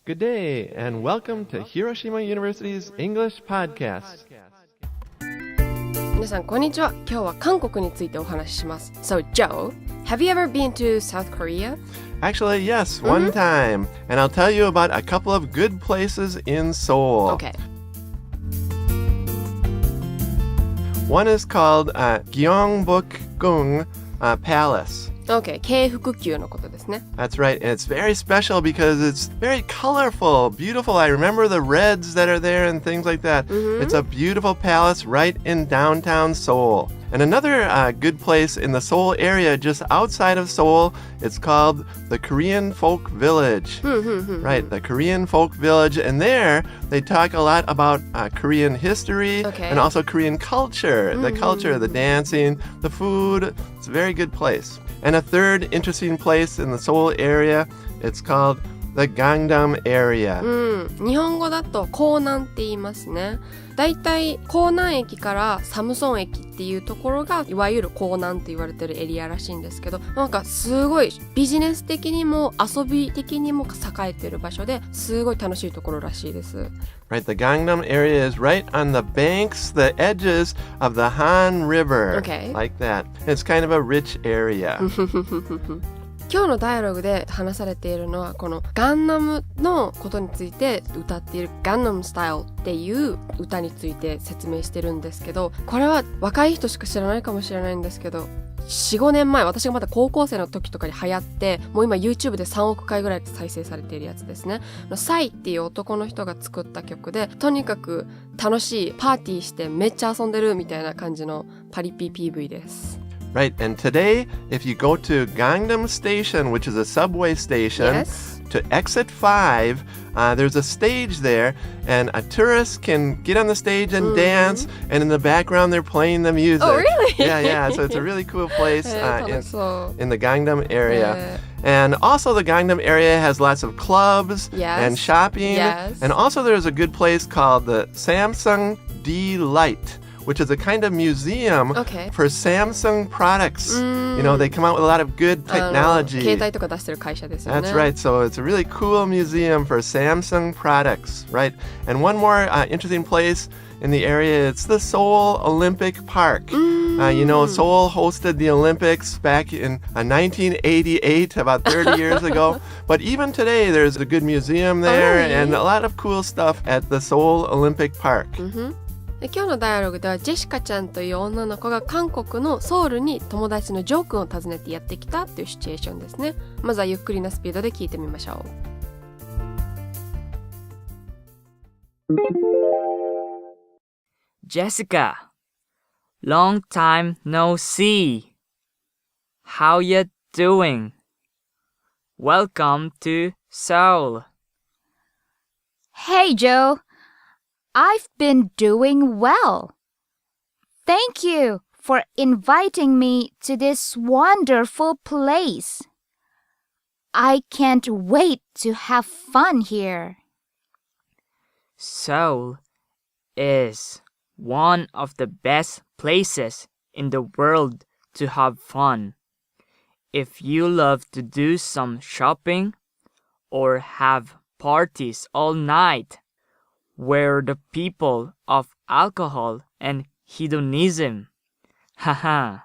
Good day, and welcome to Hiroshima University's English Podcast. 皆さんこんにちは。今日は韓国についてお話しします。So, Joe, have you ever been to South Korea? Actually, yes, one time. And I'll tell you about a couple of good places in Seoul. Okay. One is called Gyeongbokgung Palace. Okay, 京福宮のことですね。That's right, and it's very special because it's very colorful, beautiful. I remember the reds that are there and things like that. It's a beautiful palace right in downtown Seoul. And another good place in the Seoul area, just outside of Seoul, it's called the Korean Folk Village. Right, the Korean Folk Village. And there, they talk a lot about Korean history and also Korean culture. The culture, the dancing, the food. It's a very good place. And a third interesting place in the Seoul area, it's called the Gangnam area. 日本語だと江南って言いますね。だいたい江南駅からサムソン駅っていうところがいわゆる江南って言われてるエリアらしいんですけど、なんかすごいビジネス的にも遊び的にも栄えてる場所ですごい楽しいところらしいです。Right, the Gangnam area is right on the banks, the edges of the Han River. Okay. Like that. It's kind of a rich area. 今日のダイアログで話されているのはこのガンナムのことについて歌っている Gangnam Style っていう歌について説明してるんですけど、これは若い人しか知らないかもしれないんですけど、4、5年前私がまだ高校生の時とかに流行って、もう今 YouTube で3億回ぐらい再生されているやつですね。サイっていう男の人が作った曲で、とにかく楽しいパーティーしてめっちゃ遊んでるみたいな感じのパリピ PV です。Right, and today, if you go to Gangnam Station, which is a subway station, to exit 5, there's a stage there, and a tourist can get on the stage and dance, and in the background, they're playing the music. Oh, really? Yeah, so it's a really cool place in the Gangnam area. And also the Gangnam area has lots of clubs and shopping. And also there's a good place called the Samsung D-Light.Which is a kind of museum for Samsung products. You know, they come out with a lot of good technology. 携帯とか出してる会社ですよね。That's right. So it's a really cool museum for Samsung products, right? And one more interesting place in the area, it's the Seoul Olympic Park. You know, Seoul hosted the Olympics back in 1988, about 30 years ago. But even today, there's a good museum there and a lot of cool stuff at the Seoul Olympic Park. で今日のダイアログではジェシカちゃんという女の子が韓国のソウルに友達のジョー君を訪ねてやってきたっていうシチュエーションですね。まずはゆっくりなスピードで聞いてみましょう。Jessica, long time no see. How you doing? Welcome to Seoul. Hey, Joe.I've been doing well. Thank you for inviting me to this wonderful place. I can't wait to have fun here. Seoul is one of the best places in the world to have fun. If you love to do some shopping or have parties all night,We're the people of alcohol and hedonism. Haha.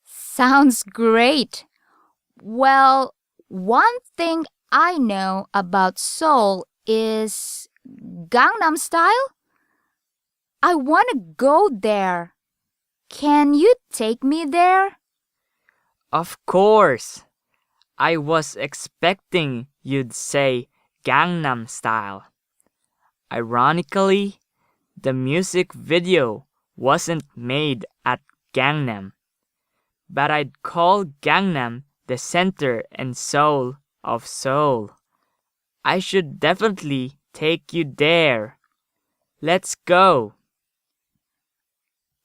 Sounds great. Well, one thing I know about Seoul is Gangnam Style. I want to go there. Can you take me there? Of course. I was expecting you'd say Gangnam Style.Ironically, the music video wasn't made at Gangnam, but I'd call Gangnam the center and soul of Seoul. I should definitely take you there. Let's go.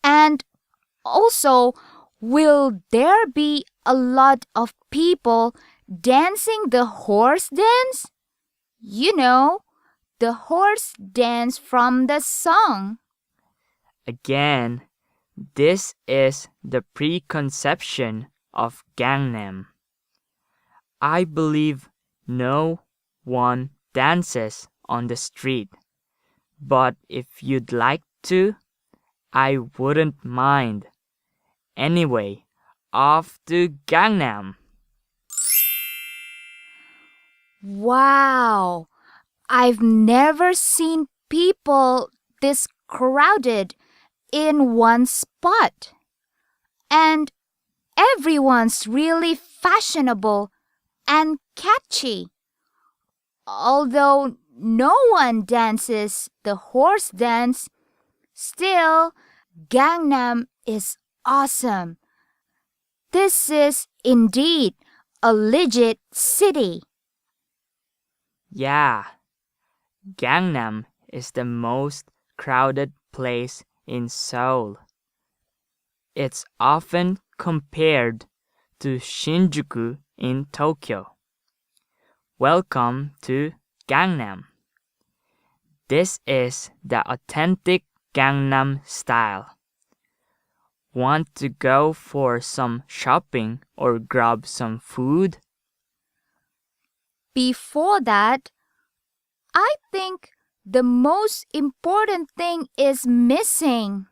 And also, will there be a lot of people dancing the horse dance? You know,The horse dance from the song. Again, this is the preconception of Gangnam. I believe no one dances on the street. But if you'd like to, I wouldn't mind. Anyway, off to Gangnam. Wow! I've never seen people this crowded in one spot. And everyone's really fashionable and catchy. Although no one dances the horse dance, still, Gangnam is awesome. This is indeed a legit city. Yeah, Gangnam is the most crowded place in Seoul. It's often compared to Shinjuku in Tokyo. Welcome to Gangnam. This is the authentic Gangnam Style. Want to go for some shopping or grab some food? Before that, I think the most important thing is missing.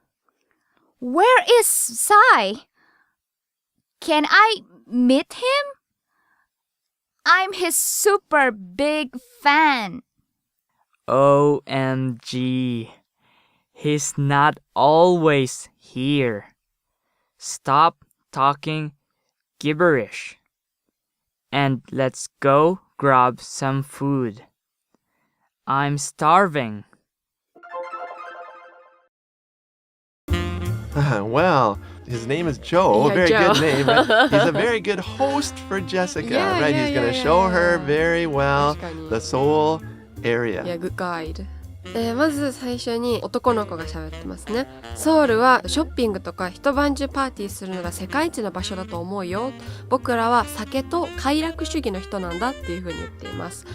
Where is Sai? Can I meet him? I'm his super big fan. OMG. He's not always here. Stop talking gibberish. And let's go grab some food. I'm starving. Well, his name is Joe, Yeah, a very Joe. good name. But he's a very good host for Jessica, Yeah, right? yeah, He's going to yeah, show yeah, her yeah. very well 確かに。 the Seoul area. Yeah, good guide. まず最初に男の子が喋ってますね。ソウルはショッピングとか一晩中パーティーするのが世界一の場所だと思うよ。僕らは酒と快楽主義の人なんだっていうふうに言っています。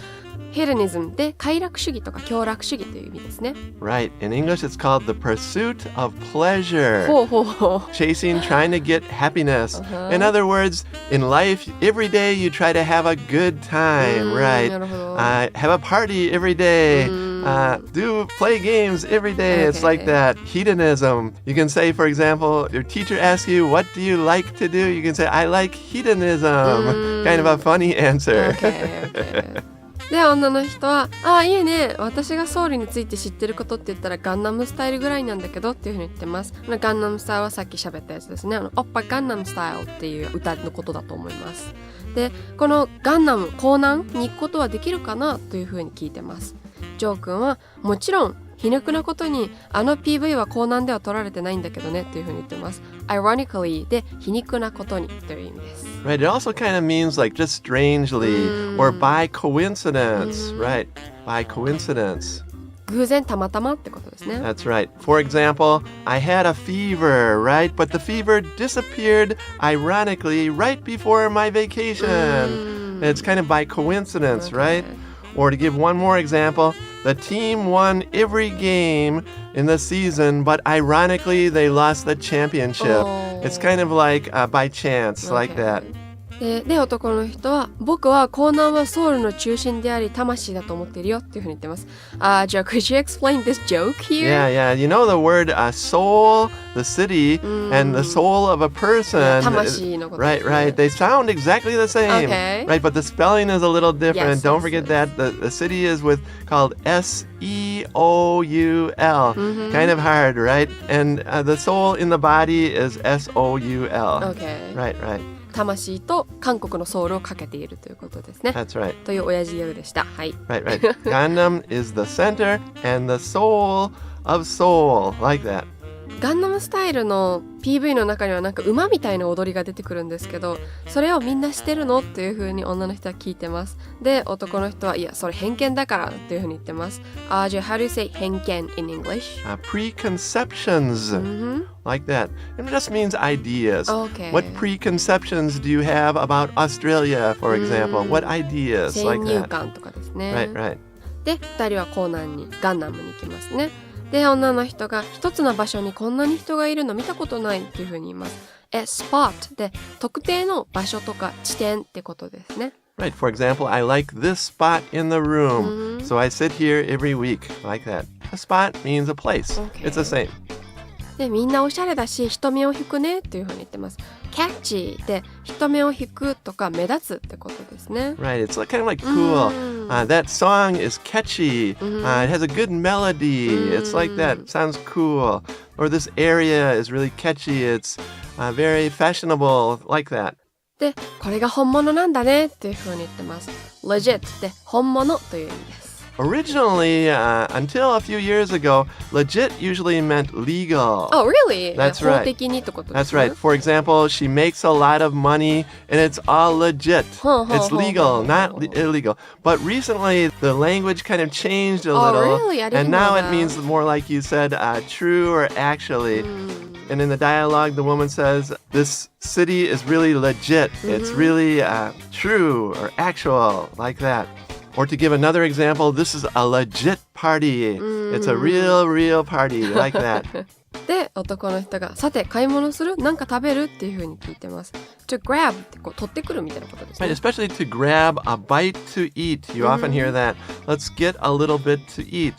hedonism で快楽主義とか享楽主義という意味ですね。Right. In English, it's called the pursuit of pleasure. ほうほうほう。 Chasing, trying to get happiness. Uh-huh. In other words, in life, every day you try to have a good time, right? なるほど。 Have a party every day. Play games every day. It's like Okay. that. Hedonism. You can say, for example, your teacher asks you, what do you like to do? You can say, I like hedonism. Kind of a funny answer. Okay, okay. で女の人は「ああいいね私がソウルについて知ってることって言ったらガンナムスタイルぐらいなんだけど」っていうふうに言ってます。ガンナムスタイルはさっき喋ったやつですね。オッパガンナムスタイルっていう歌のことだと思います。でこのガンナム港南に行くことはできるかなというふうに聞いてます。ジョー君はもちろん皮肉なことにあの PV は港南では撮られてないんだけどねっていうふうに言ってます。Ironically で皮肉なことにという意味です。Right. It also kind of means like just strangely or by coincidence. Right. By coincidence. 偶然たまたまってことですね。That's right. For example, I had a fever, right? But the fever disappeared ironically right before my vacation. It's kind of by coincidence, right? Or to give one more example, the team won every game in the season, but ironically they lost the championship. Oh. It's kind of like by chance, like that. で男の人は僕は港南はソウルの中心であり魂だと思っているよっていうふうに言ってます。じゃあ could you explain this joke here? Yeah, yeah. You know the word soul, the city, and the soul of a person. 魂のことですね。 Right, right. They sound exactly the same. Okay. Right, but the spelling is a little different. Yes, Don't yes, forget yes. that. The city is called S-E-O-U-L. Kind of hard, right? And the soul in the body is S-O-U-L. Okay. Right, right. 魂と韓国のソウルをかけているということですね。 That's right. という親父ギャグでした。はい。 Right, right. Gangnam is the center and the soul of Seoul. Like that. ガンナムスタイルの PV の中にはなんか馬みたいな踊りが出てくるんですけど、それをみんなしてるのっていう風に女の人は聞いてます。で、男の人はいや、それ偏見だからっていう風に言ってます。じゃあ、how do you say 偏見 in English? Preconceptions. Like that. It just means ideas. Okay. What preconceptions do you have about Australia, for example? What ideas 先 like 入 that? 観とかですね。 Right, right. で、二人は港南にガンナムに行きますね。で、女の人が一つの場所にこんなに人がいるの見たことないっていう風に言います。spot で特定の場所とか地点ってことですね。Right. For example, I like this spot in the room. So I sit here every week. Like that. A spot means a place. Okay. It's the same. で、みんなおしゃれだし人目を引くねっていうふうに言ってます。catchy で人目を引くとか目立つってことですね。Right. It's kind of like cool. That song is catchy. It has a good melody. It's like that. It sounds cool. Or this area is really catchy. It's very fashionable. Like that. で、これが本物なんだねっていうふうに言ってます。legit って本物という意味です。Originally, until a few years ago, legit usually meant legal. Oh, really? That's 法 right. 的にってことです That's ね。right. For example, she makes a lot of money and it's all legit. It's legal, not illegal. But recently, the language kind of changed a little. Really? I didn't and now know it that. means more like you said, true or actually. And in the dialogue, the woman says, this city is really legit. It's really true or actual, like that. Or to give another example, this is a legit party. It's a real party, like that. で、男の人が、さて、買い物する？なんか食べる？っていうふうに聞いてます。to grab ってこう取ってくるみたいなことですね。Right, especially to grab a bite to eat. You often hear that. Let's get a little bit to eat.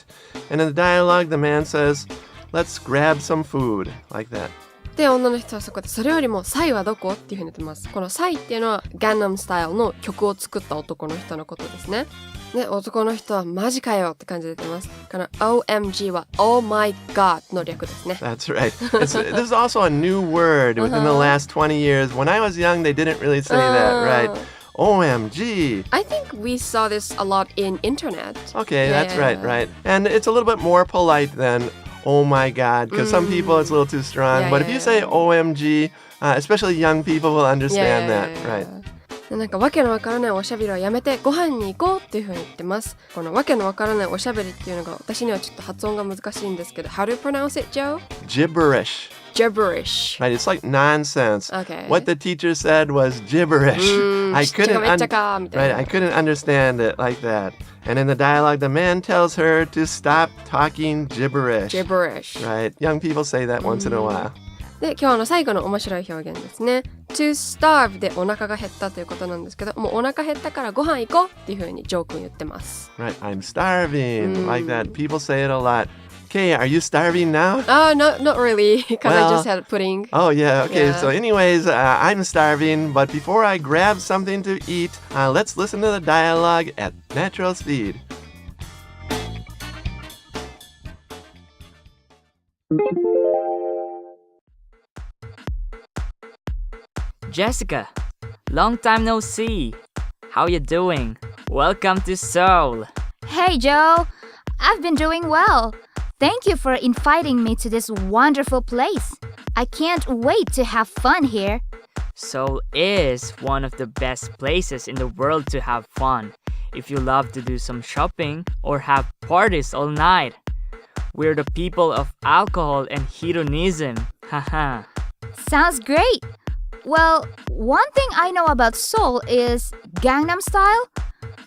And in the dialogue, the man says, let's grab some food, like that. で、女の人はそこで、それよりも、サイはどこ？っていうふうに言ってます。このサイっていうのは、Gangnam Style の曲を作った男の人のことですね。で、男の人は、マジかよって感じで言ってます。この OMG は、Oh my God の略ですね。That's right. This is also a new word within the last 20 years. When I was young, they didn't really say that, right? OMG. I think we saw this a lot in internet. Okay, that's right. And it's a little bit more polite than oh my God, because some people it's a little too strong. But if you say OMG, especially young people will understand that, right? なんかわけのわからないおしゃべりはやめてご飯に行こうっていう風に言ってます。このわけのわからないおしゃべりっていうのが私にはちょっと発音が難しいんですけど How do you pronounce it, Joe? Gibberish. Gibberish. Right, it's like nonsense. Okay. What the teacher said was gibberish. I couldn't understand it like that. And in the dialogue, the man tells her to stop talking gibberish. Gibberish. Right, young people say that once in a while. で、今日の最後の面白い表現ですね。to starve でお腹が減ったということなんですけど、もうお腹減ったからご飯行こうっていう風にジョー君言ってます。Right, I'm starving. Like that. People say it a lot. Okay, are you starving now? No, not really, because I just had pudding. Oh, yeah, okay. Yeah. So anyways, I'm starving, but before I grab something to eat, let's listen to the dialogue at natural speed. Jessica, long time no see. How you doing? Welcome to Seoul. Hey, Joe. I've been doing well. Thank you for inviting me to this wonderful place. I can't wait to have fun here. Seoul is one of the best places in the world to have fun if you love to do some shopping or have parties all night. We're the people of alcohol and hedonism. Haha. Sounds great. Well, one thing I know about Seoul is Gangnam Style.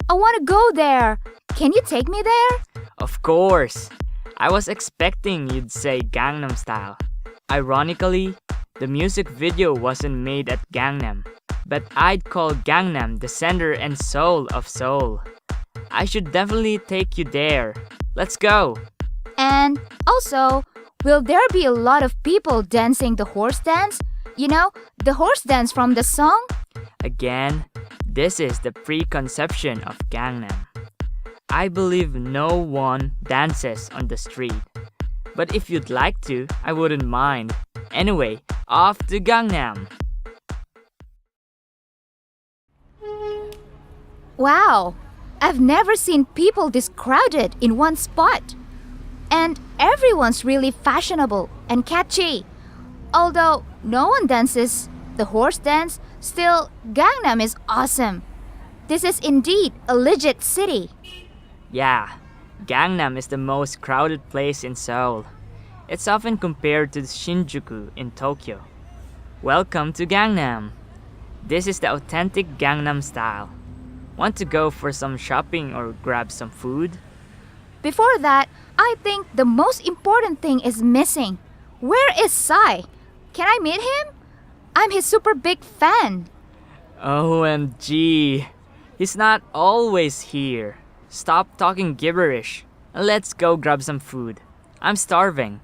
I want to go there. Can you take me there? Of course. I was expecting you'd say Gangnam Style. Ironically, the music video wasn't made at Gangnam, but I'd call Gangnam the center and soul of Seoul. I should definitely take you there. Let's go. And also, will there be a lot of people dancing the horse dance? You know, the horse dance from the song? Again, this is the preconception of Gangnam. I believe no one dances on the street. But if you'd like to, I wouldn't mind. Anyway, off to Gangnam. Wow, I've never seen people this crowded in one spot. And everyone's really fashionable and catchy. Although no one dances the horse dance, still Gangnam is awesome. This is indeed a legit city. Yeah, Gangnam is the most crowded place in Seoul. It's often compared to Shinjuku in Tokyo. Welcome to Gangnam. This is the authentic Gangnam Style. Want to go for some shopping or grab some food? Before that, I think the most important thing is missing. Where is Sai? Can I meet him? I'm his super big fan. OMG. He's not always here. Stop talking gibberish and let's go grab some food. I'm starving.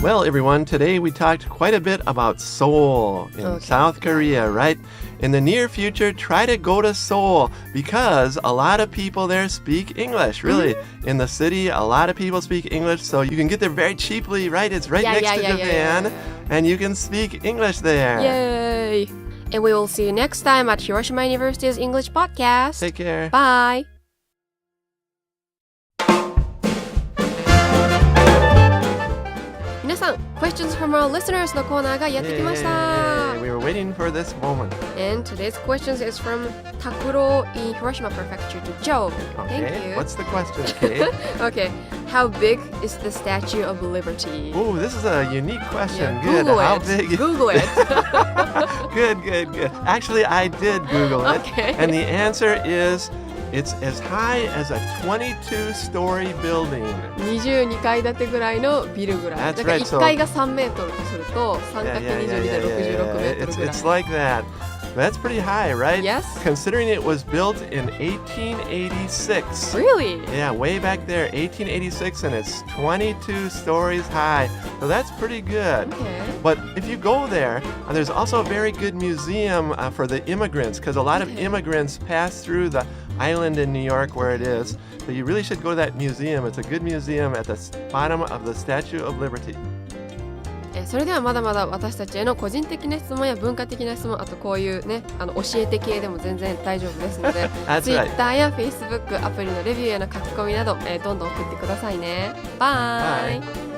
Well, everyone, today we talked quite a bit about Seoul in South Korea, right? In the near future, try to go to Seoul because a lot of people there speak English. Really, in the city, a lot of people speak English, so you can get there very cheaply, right? It's right next to Japan, and you can speak English there. Yay! And we will see you next time at Hiroshima University's English Podcast. Take care. Bye! 皆さん、Questions from our listeners のコーナーがやってきました。We were waiting for this moment. And today's questions is from Takuro in Hiroshima Prefecture to Joe. Okay. Thank you. What's the question, Kate? Okay. How big is the Statue of Liberty? Oh, this is a unique question. Yeah, Good. Google How it. big? Google it. Good. Actually, I did Google it. Okay. And the answer is it's as high as a 22-story building. 22階建てぐらいのビルぐらい。 That's だから right, 1階が3メートルとすると 3×22 で66メートルぐらい。It's like that. That's pretty high, right? Yes. Considering it was built in 1886. Really? Yeah, way back there, 1886, and it's 22 stories high. So that's pretty good. Okay. But if you go there, there's also a very good museum for the immigrants because a lot of immigrants pass through the island in New York where it is. So you really should go to that museum. It's a good museum at the bottom of the Statue of Liberty. それではまだまだ私たちへの個人的な質問や文化的な質問、あとこういうね、教えて系でも全然大丈夫ですのでTwitter や Facebook アプリのレビューへの書き込みなど、どんどん送ってくださいね。バイ。